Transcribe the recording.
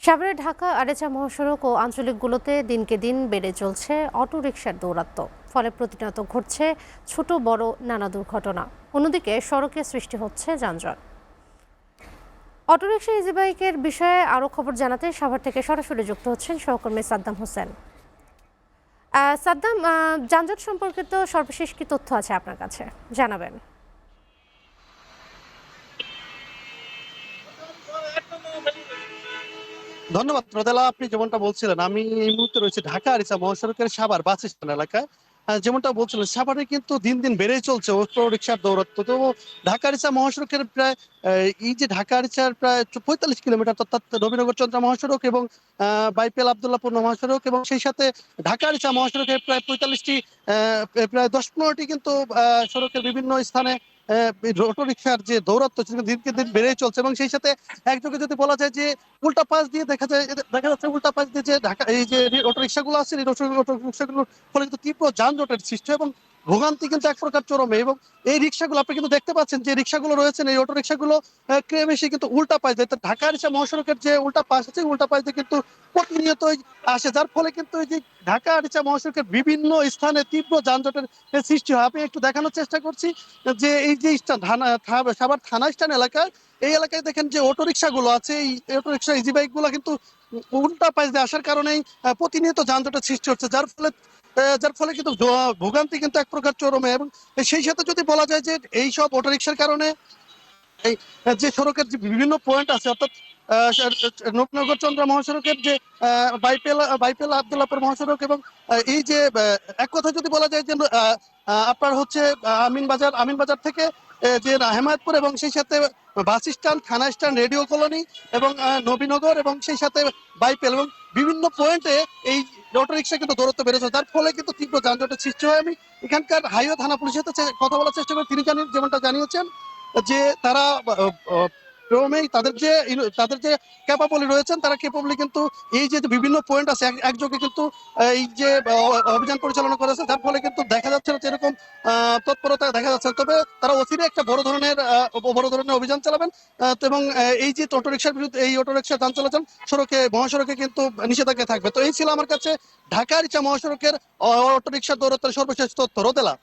সাভারে ঢাকা আরেচা মহাসড়ক ও আঞ্চলিকগুলোতে দিনকে দিন বেড়ে চলছে অটোরিকশার দৌরাত্ম্য। ফলে প্রতিনিয়ত ঘটছে ছোট বড় নানা দুর্ঘটনা। অন্যদিকে সড়কে সৃষ্টি হচ্ছে যানজট। অটোরিকশা ইজি বাইকের বিষয়ে আরও খবর জানাতে সাভার থেকে সরাসরি যুক্ত হচ্ছেন সহকর্মী সাদ্দাম হোসেন। সাদ্দাম, যানজট সম্পর্কিত সর্বশেষ কি তথ্য আছে আপনার কাছে, জানাবেন। ধন্যবাদ রোদেলা। আপনি যেমনটা বলছিলেন, আমি এই মুহূর্তে রয়েছে ঢাকা আরিচা মহাসড়কের সাভার বাস স্ট্যান্ড এলাকায়। যেমনটা বলছিলেন, সাভারে কিন্তু দিন দিন বেড়েই চলছে অটো রিক্সার দৌরাত্ম্য। তো ঢাকা আরিচা মহাসড়কের প্রায় এই যে ঢাকা আরিচার প্রায় 45 কিলোমিটার, অর্থাৎ নবীনগর চন্দ্রা মহাসড়ক এবং বাইপেল আবদুল্লাপুর মহাসড়ক এবং সেই সাথে ঢাকা আরিচা মহাসড়কের প্রায় 45টি প্রায় 10-15টি কিন্তু সড়কের বিভিন্ন স্থানে অটো রিক্সার যে দৌরাত্ম্য সেটা দিনকে দিন বেড়েই চলছে। এবং সেই সাথে একযোগে যদি বলা যায় যে উল্টা পাশ দিয়ে দেখা যাচ্ছে উল্টা পাশ দিয়ে যে ঢাকা এই যে অটো রিক্সাগুলো আছে, এই অটো রিক্সাগুলোর ফলে কিন্তু তীব্র যানজটের সৃষ্টি এবং ভোগান্তি কিন্তু এক প্রকার চরমে। এবং এই রিক্সাগুলো আপনি কিন্তু দেখতে পাচ্ছেন যে রিক্সাগুলো রয়েছেন, এই অটো রিক্সাগুলো বেশি কিন্তু উল্টা পাশ দিয়ে, ঢাকা আরিচা মহাসড়কের যে উল্টা পাশ আছে উল্টা পাশ দিয়ে কিন্তু প্রতিনিয়তই আসে, যার ফলে কিন্তু এই যে ঢাকা আরিচা মহাসড়কের বিভিন্ন স্থানে তীব্র যানজটের সৃষ্টি হয়। আমি একটু দেখানোর চেষ্টা করছি যে এই যে সাভার থানা স্ট্যান্ড এলাকায়, এই এলাকায় দেখেন যে অটো রিক্সাগুলো আছে, এই অটো রিক্সা ইজি বাইক গুলো কিন্তু উল্টা পাশ দিয়ে আসার কারণেই প্রতিনিয়ত যানজটের সৃষ্টি হচ্ছে, যার ফলে কিন্তু ভোগান্তি কিন্তু এক প্রকার চরমে। এবং সেই সাথে যদি বলা যায় যে এই সব অটো রিক্সার কারণে এই যে সড়কের যে বিভিন্ন পয়েন্ট আছে, অর্থাৎ নবনগর চন্দ্রা মহাসড়কের যে বাইপেল আবদুল্লাপুর মহাসড়ক এবং এই যে এক কথা যদি বলা যায় যে আপনার হচ্ছে আমিনবাজার থেকে যে হেমায়তপুর এবং সেই সাথে বাস স্ট্যান্ড, থানা স্ট্যান্ড, রেডিও কলোনি এবং নবীনগর এবং সেই সাথে বাইপেল এবং বিভিন্ন পয়েন্টে এই অটো রিক্সা কিন্তু দৌরত্ব বেড়েছে, যার ফলে কিন্তু তীব্র যানজটের সৃষ্টি হয়। আমি এখানকার হাইওয়ে থানা পুলিশের সাথে কথা বলার চেষ্টা করি, তিনি যেমনটা জানিয়েছেন যে তারা ক্রমেই তাদের যে ক্যাপাবলি রয়েছেন, তারা ক্যাপাবলি কিন্তু এই যে বিভিন্ন পয়েন্ট আছে একযোগে কিন্তু এই যে অভিযান পরিচালনা করেছে, যার ফলে কিন্তু দেখা যাচ্ছে না যেরকম তৎপরতা দেখা যাচ্ছে। তবে তারা অচিরে একটা বড় ধরনের অভিযান চালাবেন। তো এবং এই যে অটোরিকশার বিরুদ্ধে, এই অটোরিকশা যান চলাচল মহাসড়কে কিন্তু নিষেধাজ্ঞা থাকবে। তো এই ছিল আমার কাছে ঢাকা আরিচা মহাসড়কের অটোরিকশার দৌরাত্মের সর্বশেষ তথ্য। রোদেলা।